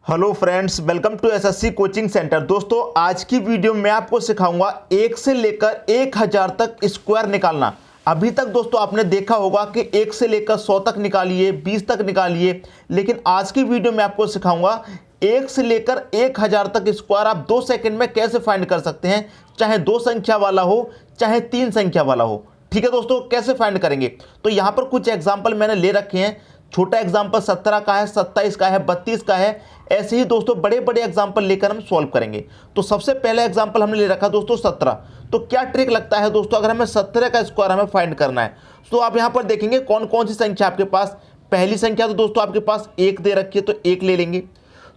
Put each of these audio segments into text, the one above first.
Hello friends, welcome to SSC coaching centre. दोस्तों, आज की वीडियो में आपको सिखाऊंगा 1 से लेकर 1000 तक स्क्वायर निकालना। अभी तक दोस्तों आपने देखा होगा कि 1 से लेकर 100 तक निकालिए, 20 तक निकालिए, लेकिन आज की वीडियो में आपको सिखाऊंगा 1 से लेकर 1000 तक स्क्वायर आप 2 सेकंड में कैसे फाइंड कर सकते हैं, चाहे 2 संख्या वाला हो चाहे 3 संख्या वाला हो। ठीक है दोस्तों, कैसे फाइंड करेंगे? तो यहाँ पर कुछ एग्जाम्पल मैंने ले रखे हैं। छोटा एग्जाम्पल 17 का है, 27 का है, 32 का है। ऐसे ही दोस्तों बड़े बड़े एग्जाम्पल लेकर हम सॉल्व करेंगे। तो सबसे पहले एग्जाम्पल हमने ले रखा दोस्तों 17। तो क्या ट्रिक लगता है दोस्तों, अगर हमें 17 का स्क्वायर हमें फाइंड करना है तो आप यहाँ पर देखेंगे कौन कौन सी संख्या आपके पास। पहली संख्या तो दोस्तों आपके पास 1 दे रखी है तो 1 ले लेंगे।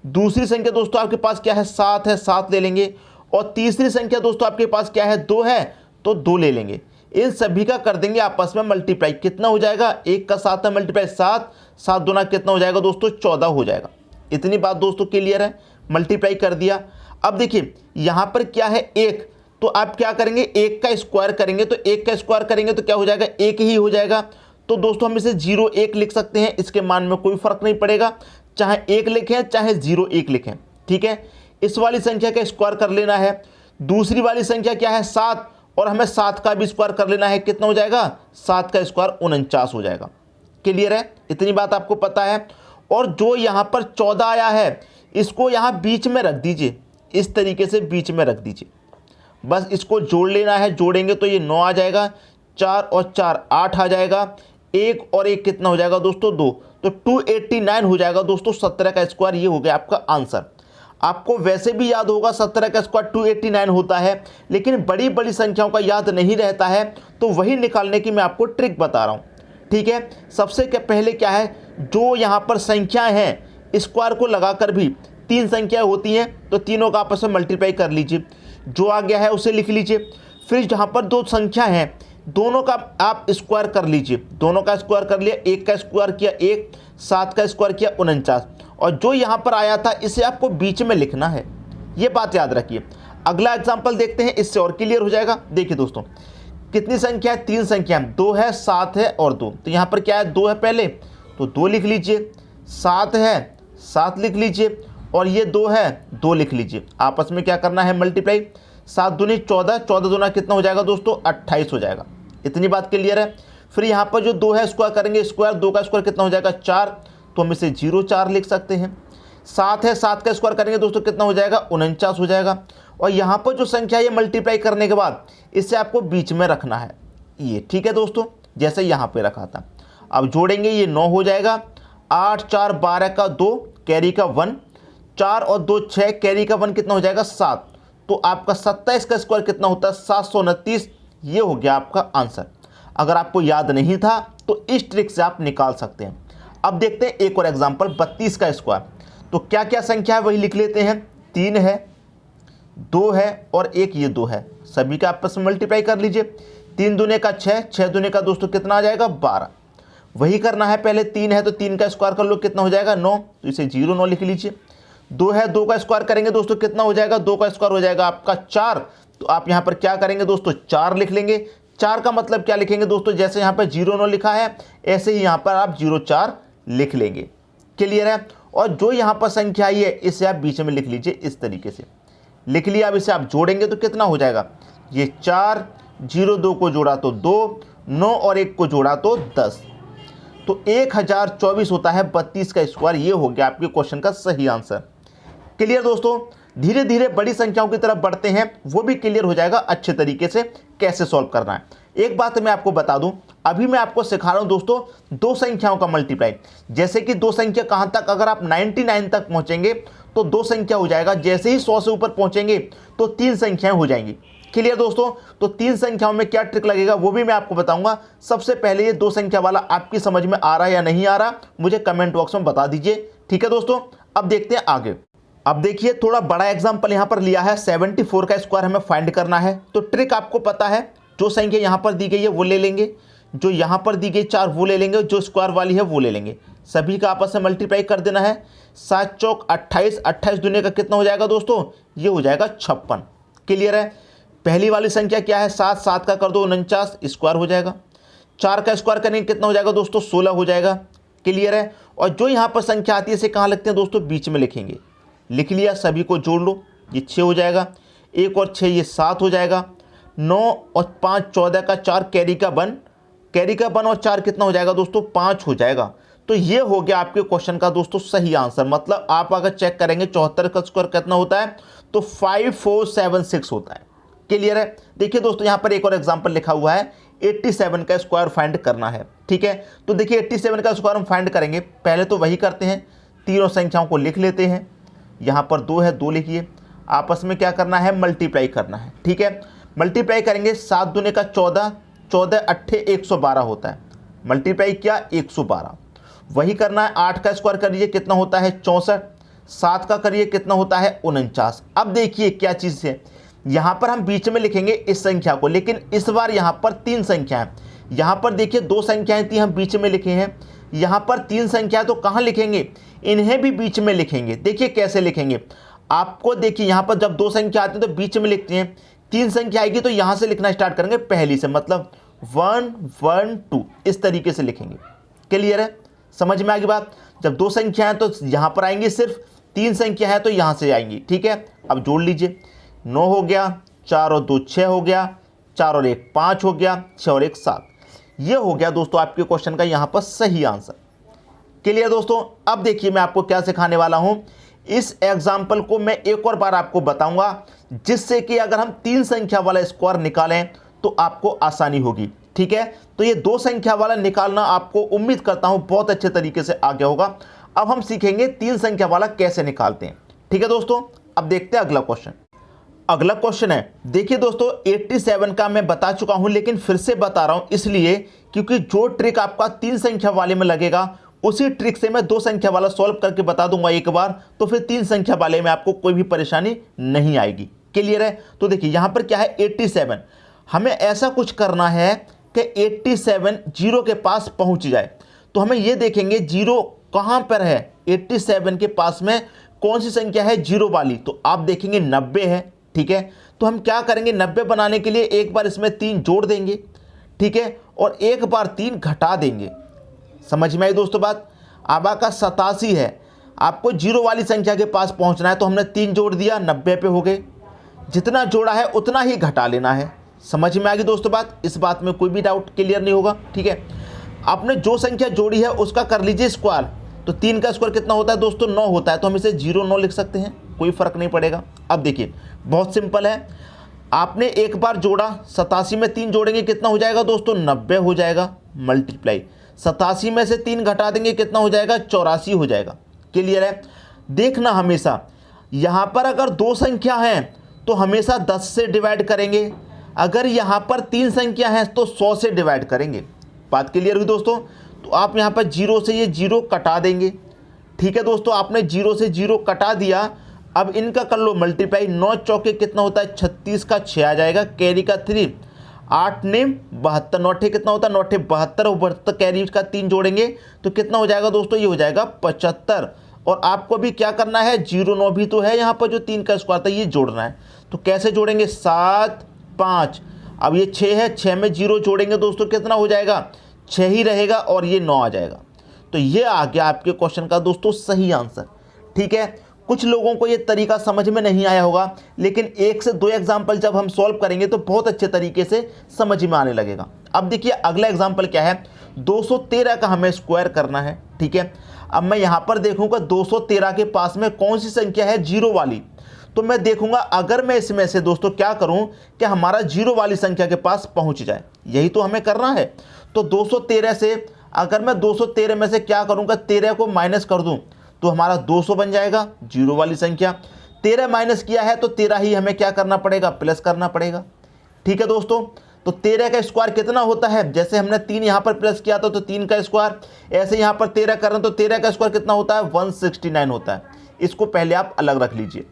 दूसरी संख्या दोस्तों आपके पास क्या है, 7 है, 7 ले लेंगे। और तीसरी संख्या दोस्तों आपके पास क्या है, 2 है तो 2 ले लेंगे। इन सभी का कर देंगे आपस में मल्टीप्लाई। कितना हो जाएगा, 1 का 7 में मल्टीप्लाई 7, 7 दूना कितना हो जाएगा दोस्तों, 14 हो जाएगा। इतनी बात दोस्तों क्लियर है, मल्टीप्लाई कर दिया। अब देखिए यहाँ पर क्या है 1, तो आप क्या करेंगे, 1 का स्क्वायर करेंगे। तो 1 का स्क्वायर करेंगे तो क्या हो जाएगा, 1 ही हो जाएगा। तो दोस्तों हम इसे 0 1 लिख सकते हैं, इसके मान में कोई फर्क नहीं पड़ेगा, चाहे 1 लिखें चाहे 0 1 लिखें। ठीक है, इस वाली संख्या का स्क्वायर कर लेना है। दूसरी वाली संख्या क्या है, 7, और हमें 7 का भी स्क्वायर कर लेना है। कितना हो जाएगा, 7 का स्क्वायर 49 हो जाएगा। क्लियर है, इतनी बात आपको पता है। और जो यहाँ पर 14 आया है इसको यहाँ बीच में रख दीजिए, इस तरीके से बीच में रख दीजिए। बस इसको जोड़ लेना है, जोड़ेंगे तो ये 9 आ जाएगा, 4 और 4 8 आ जाएगा, 1 और 1 कितना हो जाएगा दोस्तों, 2। तो 289 हो जाएगा दोस्तों 17 का स्क्वायर। ये हो गया आपका आंसर। आपको वैसे भी याद होगा 17 का स्क्वायर 289 होता है, लेकिन बड़ी बड़ी संख्याओं का याद नहीं रहता है, तो वही निकालने की मैं आपको ट्रिक बता रहा हूँ। ठीक है, सबसे पहले क्या है, जो यहाँ पर संख्याएं हैं स्क्वायर को लगाकर भी 3 संख्याएं होती हैं तो तीनों का आपस में मल्टीप्लाई कर लीजिए। जो आ गया है उसे लिख लीजिए। फिर जहाँ पर 2 संख्या हैं दोनों का आप स्क्वायर कर लीजिए। दोनों का स्क्वायर कर लिया, 1 का स्क्वायर किया 1, 7 का स्क्वायर किया 49, और जो यहाँ पर आया था इसे आपको बीच में लिखना है। ये बात याद रखिए। अगला एग्जाम्पल देखते हैं, इससे और क्लियर हो जाएगा। देखिए दोस्तों, कितनी संख्या है, 3 संख्या, 2 है, 7 है और 2। तो यहाँ पर क्या है, 2 है पहले तो 2 लिख लीजिए, 7 है 7 लिख लीजिए, और ये 2 है 2 लिख लीजिए। आपस में क्या करना है, मल्टीप्लाई। 7 दूनी 14, 14 दूना कितना हो जाएगा दोस्तों, 28 हो जाएगा। इतनी बात क्लियर है। फिर यहाँ पर जो 2 है स्क्वायर करेंगे, स्क्वायर 2 का स्क्वायर कितना हो जाएगा, 4, तो हम इसे 0 4 लिख सकते हैं। 7 है, 7 का स्क्वायर करेंगे दोस्तों कितना हो जाएगा, 49 हो जाएगा। और यहाँ पर जो संख्या ये मल्टीप्लाई करने के बाद इसे आपको बीच में रखना है, ये। ठीक है दोस्तों, जैसे यहाँ पे रखा था। अब जोड़ेंगे, ये 9 हो जाएगा, 8 4 12 का 2 कैरी का 1, 4 और 2 6 कैरी का 1 कितना हो जाएगा, 7। तो आपका 27 का स्क्वायर कितना होता है, 729। ये हो गया आपका आंसर। अगर आपको याद नहीं था तो इस ट्रिक से आप निकाल सकते हैं। अब देखते हैं एक और एग्जाम्पल, 32 का स्क्वायर। तो क्या क्या संख्या है वही लिख लेते हैं। 3 है, 2 है और 1 ये 2 है। सभी का आपस में मल्टीप्लाई कर लीजिए। 3 दूने का 6, 6 दूने का दोस्तों कितना आ जाएगा, 12। वही करना है, पहले 3 है तो 3 का स्क्वायर कर लो, कितना हो जाएगा, 9। तो इसे 0 9 लिख लीजिए। 2 है, 2 का स्क्वायर करेंगे दोस्तों कितना हो जाएगा, 2 का स्क्वायर हो जाएगा आपका 4। तो आप यहाँ पर क्या करेंगे दोस्तों, 4 लिख लेंगे। 4 का मतलब क्या लिखेंगे दोस्तों, जैसे यहाँ पर 0 9 लिखा है ऐसे ही यहाँ पर आप 0 4 लिख लेंगे। क्लियर है। और जो यहाँ पर संख्या आई है इसे आप बीच में लिख लीजिए, इस तरीके से लिख लिया। अब इसे आप जोड़ेंगे तो कितना हो जाएगा, ये 4, 0 2 को जोड़ा तो 2, 9 और 1 को जोड़ा तो 10। तो 1024 होता है 32 का स्क्वायर। ये हो गया आपके क्वेश्चन का सही आंसर। क्लियर दोस्तों, धीरे धीरे बड़ी संख्याओं की तरफ बढ़ते हैं, वो भी क्लियर हो जाएगा अच्छे तरीके से कैसे सॉल्व करना है। एक बात मैं आपको बता दूं, अभी मैं आपको सिखा रहा हूं दोस्तों 2 संख्याओं का मल्टीप्लाई। जैसे कि 2 संख्या कहां तक, अगर आप 99 तक पहुंचेंगे तो 2 संख्या हो जाएगा। जैसे ही 100 से ऊपर पहुंचेंगे तो 3 संख्याएं हो जाएंगी। क्लियर दोस्तों, तो 3 संख्याओं में क्या ट्रिक लगेगा वो भी मैं आपको बताऊंगा। सबसे पहले ये 2 संख्या वाला आपकी समझ में आ रहा है या नहीं आ रहा, मुझे कमेंट बॉक्स में बता दीजिए। ठीक है दोस्तों, अब देखते हैं आगे। अब देखिए थोड़ा बड़ा एग्जाम्पल यहाँ पर लिया है, 74 का स्क्वायर हमें फाइंड करना है। तो ट्रिक आपको पता है, जो संख्या यहाँ पर दी गई है वो ले लेंगे, जो यहाँ पर दी गई 4 वो ले लेंगे, जो स्क्वायर वाली है वो ले लेंगे। सभी का आपस में मल्टीप्लाई कर देना है। 7 चौक 28, 28 दूने का कितना हो जाएगा दोस्तों, ये हो जाएगा 56। क्लियर है। पहली वाली संख्या क्या है, 7, 7 का कर दो 49, स्क्वायर हो जाएगा। 4 का स्क्वायर करेंगे कितना हो जाएगा दोस्तों, 16 हो जाएगा। क्लियर है। और जो यहाँ पर संख्या आती है इसे कहाँ लिखते हैं दोस्तों, बीच में लिखेंगे। लिख लिया, सभी को जोड़ लो, ये 6 हो जाएगा, 1 और 6 ये 7 हो जाएगा, 9 और 5 14 का 4 कैरी का 1 और 4 कितना हो जाएगा दोस्तों 5 हो जाएगा। तो ये हो गया आपके क्वेश्चन का दोस्तों सही आंसर। मतलब आप अगर चेक करेंगे 74 का स्क्वायर कितना होता है तो 5476 होता है। क्लियर है। देखिए दोस्तों यहाँ पर एक और एग्जांपल लिखा हुआ है 87 का स्क्वायर फाइंड करना है। ठीक है, तो देखिए 87 का स्क्वायर हम फाइंड करेंगे। पहले तो वही करते हैं, तीनों संख्याओं को लिख लेते हैं। यहाँ पर 2 है, 2 लिखिए, आपस में क्या करना है मल्टीप्लाई करना है। ठीक है, मल्टीप्लाई करेंगे, 7 दूने का 14, 14 अट्ठे 112 होता है, मल्टीप्लाई किया 112। वही करना है, 8 का स्क्वायर करिए कितना होता है 64, 7 का करिए कितना होता है 49। अब देखिए क्या चीज़ है, यहाँ पर हम बीच में लिखेंगे इस संख्या को, लेकिन इस बार यहाँ पर 3 संख्या है। यहाँ पर देखिए 2 संख्याएं थी, हम बीच में लिखे हैं, यहाँ पर 3 संख्या, तो कहाँ लिखेंगे, इन्हें भी बीच में लिखेंगे। देखिए कैसे लिखेंगे, आपको देखिए यहाँ पर जब 2 संख्या आती है तो बीच में लिखते हैं, 3 संख्या आएगी तो यहाँ से लिखना स्टार्ट करेंगे पहली से, मतलब 1 1 2 इस तरीके से लिखेंगे। क्लियर है, समझ में आ गई बात। जब 2 संख्या है तो यहाँ पर आएंगी, सिर्फ 3 संख्या है तो यहाँ से आएंगी। ठीक है, अब जोड़ लीजिए, 9 हो गया, 4 और 2 6 हो गया, 4 और 1 5 हो गया, 6 और 1 7। ये हो गया दोस्तों आपके क्वेश्चन का यहाँ पर सही आंसर। क्लियर दोस्तों। अब देखिए मैं आपको क्या सिखाने वाला हूँ, इस एग्जाम्पल को मैं एक और बार आपको बताऊंगा, जिससे कि अगर हम 3 संख्या वाला स्क्वायर निकालें तो आपको आसानी होगी। ठीक है, तो ये 2 संख्या वाला निकालना आपको उम्मीद करता हूं बहुत अच्छे तरीके से आ गया होगा। अब हम सीखेंगे 3 संख्या वाला कैसे निकालते हैं। ठीक है दोस्तों, अब देखते हैं अगला क्वेश्चन। अगला क्वेश्चन है, देखिए दोस्तों 87 का मैं बता चुका हूं, लेकिन फिर से बता रहा हूं इसलिए क्योंकि जो ट्रिक आपका 3 संख्या वाले में लगेगा उसी ट्रिक से मैं 2 संख्या वाला सॉल्व करके बता दूंगा एक बार, तो फिर 3 संख्या वाले में आपको कोई भी परेशानी नहीं आएगी। क्लियर है। तो देखिए यहाँ पर क्या है 87, हमें ऐसा कुछ करना है कि 87 जीरो के पास पहुँच जाए। तो हमें ये देखेंगे जीरो कहाँ पर है, 87 के पास में कौन सी संख्या है जीरो वाली, तो आप देखेंगे 90 है। ठीक है, तो हम क्या करेंगे 90 बनाने के लिए एक बार इसमें 3 जोड़ देंगे। ठीक है, और एक बार 3 घटा देंगे। समझ में आई दोस्तों बात। आबा का 87 है, आपको जीरो वाली संख्या के पास पहुंचना है, तो हमने 3 जोड़ दिया, 90 पे हो गए। जितना जोड़ा है उतना ही घटा लेना है। समझ में आ गई दोस्तों बात, इस बात में कोई भी डाउट क्लियर नहीं होगा। ठीक है, आपने जो संख्या जोड़ी है उसका कर लीजिए स्क्वायर, तो 3 का स्क्वायर कितना होता है दोस्तों 9 होता है, तो हम इसे 0 लिख सकते हैं, कोई फर्क नहीं पड़ेगा। अब देखिए बहुत सिंपल है, आपने एक बार जोड़ा, 87 में 3 जोड़ेंगे कितना हो जाएगा दोस्तों 90 हो जाएगा, मल्टीप्लाई 87 में से 3 घटा देंगे कितना हो जाएगा 84 हो जाएगा। क्लियर है। देखना हमेशा यहाँ पर अगर 2 संख्या हैं तो हमेशा 10 से डिवाइड करेंगे, अगर यहाँ पर 3 संख्या है तो 100 से डिवाइड करेंगे। बात क्लियर हुई दोस्तों। तो आप यहाँ पर 0 से ये 0 कटा देंगे। ठीक है दोस्तों, आपने 0 से 0 कटा दिया। अब इनका कर लो मल्टीप्लाई, 9 चौके कितना होता है 36 का 6 आ जाएगा, कैरी का 3, 8 ने 72, 9 कितना होता है 9 72, और 72 कैरी का 3 जोड़ेंगे तो कितना हो जाएगा दोस्तों, ये हो जाएगा 75। और आपको भी क्या करना है 0 9 भी तो है यहाँ पर, जो 3 का स्क्वायर था ये जोड़ना है। तो कैसे जोड़ेंगे 7 5, अब ये 6 है, 6 में 0 जोड़ेंगे दोस्तों कितना हो जाएगा 6 ही रहेगा, और ये 9 आ जाएगा। तो ये आ गया आपके क्वेश्चन का दोस्तों सही आंसर। ठीक है, कुछ लोगों को ये तरीका समझ में नहीं आया होगा, लेकिन 1 से 2 एग्जाम्पल जब हम सॉल्व करेंगे तो बहुत अच्छे तरीके से समझ में आने लगेगा। अब देखिए अगला एग्जाम्पल क्या है, 213 का हमें स्क्वायर करना है। ठीक है, अब मैं यहाँ पर देखूंगा 213 के पास में कौन सी संख्या है जीरो वाली, तो मैं देखूंगा अगर मैं इसमें से दोस्तों क्या करूं कि हमारा जीरो वाली संख्या के पास पहुंच जाए, यही तो हमें करना है। तो 213 से अगर मैं 213 में से क्या करूंगा 13 को माइनस कर दूं तो हमारा 200 बन जाएगा जीरो वाली संख्या। 13 माइनस किया है तो 13 ही हमें क्या करना पड़ेगा प्लस करना पड़ेगा। ठीक है दोस्तों, तो 13 का स्क्वायर कितना होता है, जैसे हमने 3 यहाँ पर प्लस किया था तो 3 का स्क्वायर, ऐसे यहाँ पर 13 कर रहे हैं तो 13 का स्क्वायर कितना होता है 169 होता है। इसको पहले आप अलग रख लीजिए।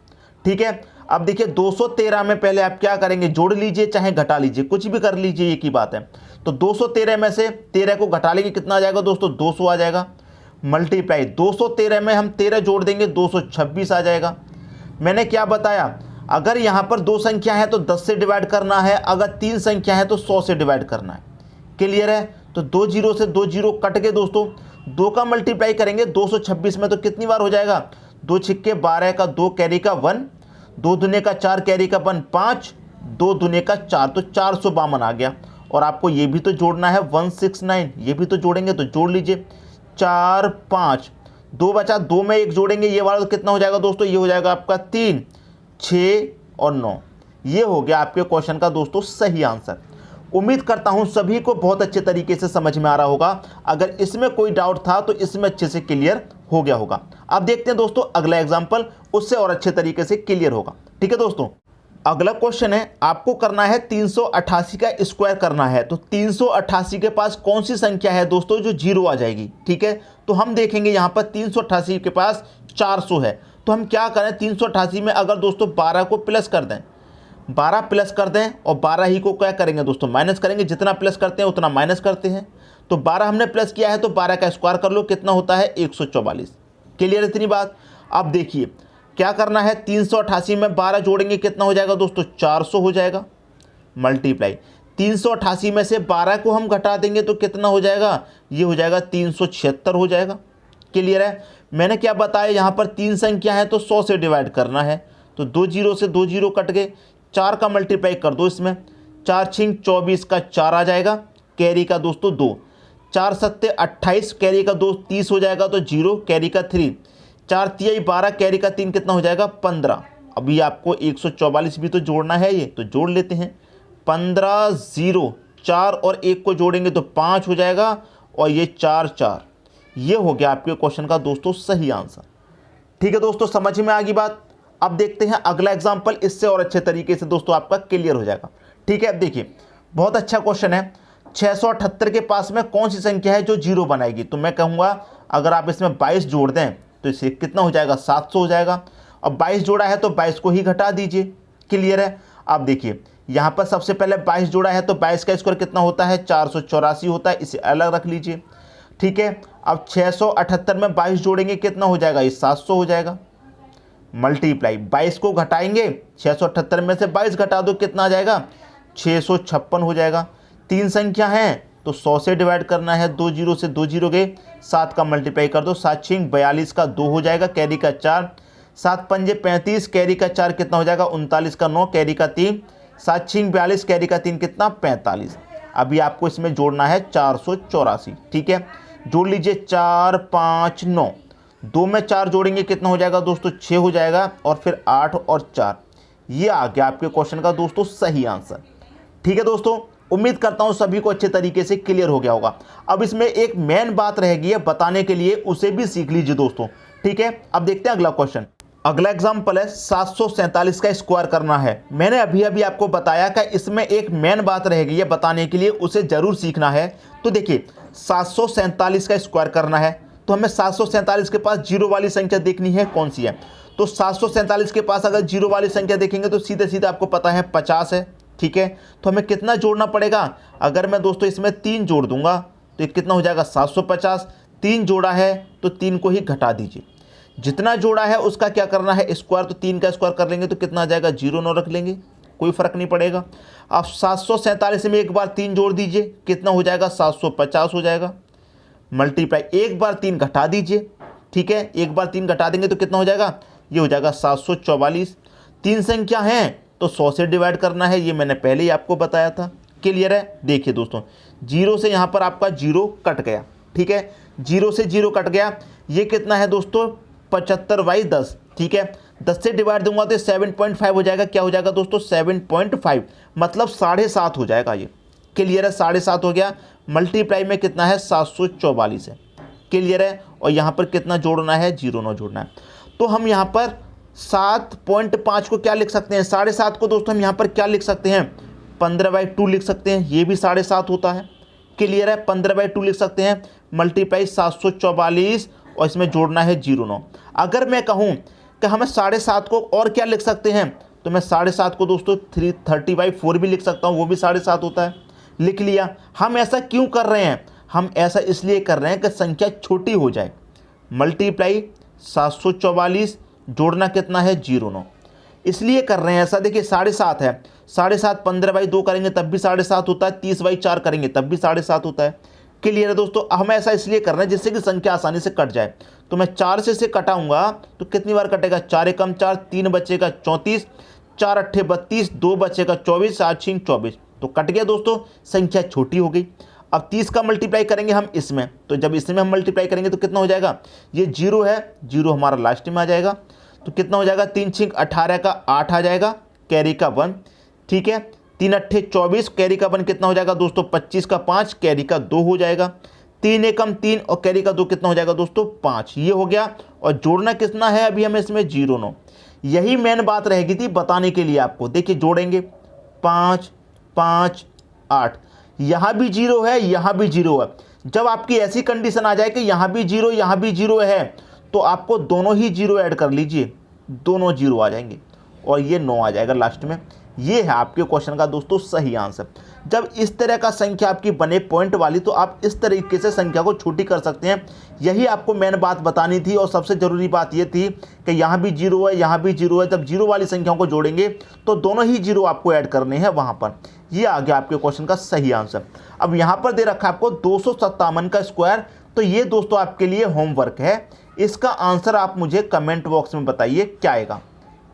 ठीक है, अब देखिए 213 में पहले आप क्या करेंगे जोड़ लीजिए चाहे घटा लीजिए, कुछ भी कर लीजिए, एक ही बात है। तो 213 में से 13 को घटा लेंगे कितना आ जाएगा दोस्तों 200 आ जाएगा, मल्टीप्लाई 213 में हम 13 जोड़ देंगे 226 आ जाएगा। मैंने क्या बताया, अगर यहाँ पर 2 संख्या है तो 10 से डिवाइड करना है, अगर 3 संख्या है तो 100 से डिवाइड करना है। क्लियर है। तो 2 जीरो से 2 जीरो कट के दोस्तों 2 का मल्टीप्लाई करेंगे 226 में तो कितनी बार हो जाएगा 2 छिक्के 12 का 2 कैरी का 1, 2 दूने का 4 कैरी का 1 5, 2 दूने का 4, तो 452 आ गया। और आपको ये भी तो जोड़ना है 169, ये भी तो जोड़ेंगे, तो जोड़ लीजिए 4 5, 2 बचा, 2 में 1 जोड़ेंगे, ये वाला तो कितना हो जाएगा दोस्तों, ये हो जाएगा आपका 3 6 और 9। ये हो गया आपके क्वेश्चन का दोस्तों सही आंसर। उम्मीद करता हूं सभी को बहुत अच्छे तरीके से समझ में आ रहा होगा। अगर इसमें कोई डाउट था तो इसमें अच्छे से क्लियर हो गया होगा। अब देखते हैं दोस्तों अगला एग्जाम्पल, उससे और अच्छे तरीके से क्लियर होगा। ठीक है दोस्तों, अगला क्वेश्चन है, आपको करना है 388 का स्क्वायर करना है। तो 388 के पास कौन सी संख्या है दोस्तों जो जीरो आ जाएगी। ठीक है, तो हम देखेंगे यहाँ पर 388 के पास 400 है। तो हम क्या करें, 388 में अगर दोस्तों 12 को प्लस कर दें, 12 प्लस कर दें और 12 ही को क्या करेंगे दोस्तों माइनस करेंगे, जितना प्लस करते हैं उतना माइनस करते हैं। तो 12 हमने प्लस किया है तो 12 का स्क्वायर कर लो, कितना होता है 144। क्लियर इतनी बात। अब देखिए क्या करना है, 388 में 12 जोड़ेंगे, कितना हो जाएगा दोस्तों 400 हो जाएगा, मल्टीप्लाई 388 में से 12 को हम घटा देंगे तो कितना हो जाएगा, ये हो जाएगा 376 हो जाएगा। क्लियर है। मैंने क्या बताया, यहाँ पर 3 संख्या है तो 100 से डिवाइड करना है। तो 2 जीरो से 2 जीरो कट गए, 4 का मल्टीप्लाई कर दो इसमें, 4 छिंग 24 का 4 आ जाएगा, कैरी का दोस्तों 2, 4 सत्ते 28, कैरी का 2 30 हो जाएगा, तो 0 कैरी का 3, 4 तियाई 12, कैरी का 3 कितना हो जाएगा 15। अभी आपको 144 भी तो जोड़ना है, ये तो जोड़ लेते हैं। 15 0, 4 और 1 को जोड़ेंगे तो 5 हो जाएगा, और ये 4 4। ये हो गया आपके क्वेश्चन का दोस्तों सही आंसर। ठीक है दोस्तों, समझ में आ गई बात। अब देखते हैं अगला एग्जाम्पल, इससे और अच्छे तरीके से दोस्तों आपका क्लियर हो जाएगा। ठीक है, अब देखिए बहुत अच्छा क्वेश्चन है। 678 के पास में कौन सी संख्या है जो जीरो बनाएगी। तो मैं कहूँगा अगर आप इसमें 22 जोड़ दें तो इसे कितना हो जाएगा 700 हो जाएगा। अब 22 जोड़ा है तो 22 को ही घटा दीजिए। क्लियर है। अब देखिए यहाँ पर सबसे पहले 22 जोड़ा है तो 22 का स्क्वायर कितना होता है 484 होता है, इसे अलग रख लीजिए। ठीक है, अब 678 में 22 जोड़ेंगे कितना हो जाएगा, ये 700 हो जाएगा, मल्टीप्लाई 22 को घटाएंगे, 678 में से 22 घटा दो कितना आ जाएगा 656 हो जाएगा। 3 संख्या है तो 100 से डिवाइड करना है, 2 जीरो से 2 जीरो गए, 7 का मल्टीप्लाई कर दो, 7 छिंग 42 का 2 हो जाएगा, कैरी का 4, 7 पंजे 35, कैरी का 4 कितना हो जाएगा 39 का 9, कैरी का 3, 7 छिंग 42, कैरी का 3 कितना 45। अभी आपको इसमें जोड़ना है 484। ठीक है, जोड़ लीजिए 4 5 9, 2 में 4 जोड़ेंगे कितना हो जाएगा दोस्तों 6 हो जाएगा, और फिर 8 और 4। ये आ गया आपके क्वेश्चन का दोस्तों सही आंसर। ठीक है दोस्तों, उम्मीद करता हूं सभी को अच्छे तरीके से क्लियर हो गया होगा। अब इसमें एक मेन बात रहेगी है बताने के लिए, उसे भी सीख लीजिए दोस्तों। ठीक है, अब देखते हैं अगला क्वेश्चन। अगला एग्जाम्पल है 747 का स्क्वायर करना है। मैंने अभी अभी आपको बताया कि इसमें एक मेन बात रहेगी है बताने के लिए, उसे जरूर सीखना है। तो देखिए 747 का स्क्वायर करना है तो हमें 747 के पास जीरो वाली संख्या देखनी है, कौन सी है। तो 747 के पास अगर जीरो वाली संख्या देखेंगे तो सीधे सीधे आपको पता है 50 है। ठीक है, तो हमें कितना जोड़ना पड़ेगा, अगर मैं दोस्तों इसमें 3 जोड़ दूंगा तो कितना हो जाएगा 750। 3 जोड़ा है तो 3 को ही घटा दीजिए, जितना जोड़ा है उसका क्या करना है स्क्वायर, तो 3 का स्क्वायर कर लेंगे तो कितना आ जाएगा 0 9 रख लेंगे, कोई फर्क नहीं पड़ेगा। अब 747 में एक बार 3 जोड़ दीजिए, कितना हो जाएगा 750 हो जाएगा, मल्टीप्लाई एक बार 3 घटा दीजिए। ठीक है, एक बार 3 घटा देंगे तो कितना हो जाएगा, ये हो जाएगा 744। 3 संख्या हैं तो 100 से डिवाइड करना है, ये मैंने पहले ही आपको बताया था। क्लियर है। देखिए दोस्तों 0 से यहाँ पर आपका 0 कट गया। ठीक है, 0 से 0 कट गया, ये कितना है दोस्तों 75/10। ठीक है, 10 से डिवाइड दूंगा तो 7.5 हो जाएगा, क्या हो जाएगा दोस्तों 7.5, मतलब 7.5 हो जाएगा ये। क्लियर है, 7.5 हो गया, मल्टीप्लाई में कितना है 744 है। क्लियर है, और यहाँ पर कितना जोड़ना है 0 9 जोड़ना है। तो हम यहाँ पर 7.5 को क्या लिख सकते हैं, 7.5 को दोस्तों हम यहाँ पर क्या लिख सकते हैं 15/2 लिख सकते हैं, ये भी 7.5 होता है। क्लियर है, 15/2 लिख सकते हैं, मल्टीप्लाई 744 और इसमें जोड़ना है 0 9। अगर मैं कहूँ कि हमें 7.5 को और क्या लिख सकते हैं, तो मैं 7.5 को दोस्तों 30/4 भी लिख सकता हूँ, वो भी 7.5 होता है। लिख लिया। हम ऐसा क्यों कर रहे हैं, हम ऐसा इसलिए कर रहे हैं कि संख्या छोटी हो जाए। मल्टीप्लाई 744 जोड़ना कितना है 0 9, इसलिए कर रहे हैं ऐसा। देखिए 7.5 है, 7.5 15/2 करेंगे तब भी 7.5 होता है, 30/4 करेंगे तब भी 7.5 होता है। क्लियर है दोस्तों। हम ऐसा इसलिए कर रहे हैं जिससे कि संख्या आसानी से कट जाए। तो मैं 4 से इसे कटाऊंगा तो कितनी बार कटेगा, 4 एकम 4, 3 बचेगा 34, 4 अट्ठे 32, 2 बचेगा 24, 8 छीन 24, तो कट गया दोस्तों, संख्या छोटी हो गई। अब 30 का मल्टीप्लाई करेंगे हम इसमें, तो जब इसमें हम मल्टीप्लाई करेंगे तो कितना हो जाएगा, ये 0 है, 0 हमारा लास्ट में आ जाएगा, तो कितना हो जाएगा, 3 छीक 18 का 8 आ जाएगा, कैरी का 1, ठीक है। 3 अट्ठे 24, कैरी का 1 कितना हो जाएगा दोस्तों, 25 का 5, कैरी का 2 हो जाएगा। 3 एकम 3 और कैरी का 2 कितना हो जाएगा दोस्तों, 5, ये हो गया। और जोड़ना कितना है अभी हमें इसमें, 0 9। यही मेन बात रहेगी थी बताने के लिए आपको। देखिए जोड़ेंगे 5 5 8, यहाँ भी 0 है, यहाँ भी 0 है। जब आपकी ऐसी कंडीशन आ जाए कि यहाँ भी 0 यहाँ भी 0 है, तो आपको दोनों ही 0 ऐड कर लीजिए, दोनों 0 आ जाएंगे और ये 9 आ जाएगा लास्ट में। ये है आपके क्वेश्चन का दोस्तों सही आंसर। जब इस तरह का संख्या आपकी बने पॉइंट वाली, तो आप इस तरीके से संख्या को छोटी कर सकते हैं। यही आपको मेन बात बतानी थी। और सबसे ज़रूरी बात ये थी कि यहाँ भी 0 है, यहाँ भी 0 है। जब 0 वाली संख्याओं को जोड़ेंगे तो दोनों ही 0 आपको ऐड करने हैं वहाँ पर। ये आ गया आपके क्वेश्चन का सही आंसर। अब यहाँ पर दे रखा है आपको 257 का स्क्वायर। तो ये दोस्तों आपके लिए होमवर्क है। इसका आंसर आप मुझे कमेंट बॉक्स में बताइए क्या आएगा।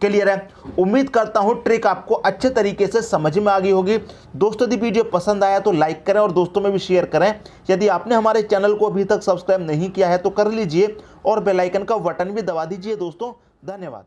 क्लियर है। उम्मीद करता हूं ट्रिक आपको अच्छे तरीके से समझ में आ गई होगी। दोस्तों यदि वीडियो पसंद आया तो लाइक करें और दोस्तों में भी शेयर करें। यदि आपने हमारे चैनल को अभी तक सब्सक्राइब नहीं किया है तो कर लीजिए और बेल आइकन का बटन भी दबा दीजिए दोस्तों। धन्यवाद।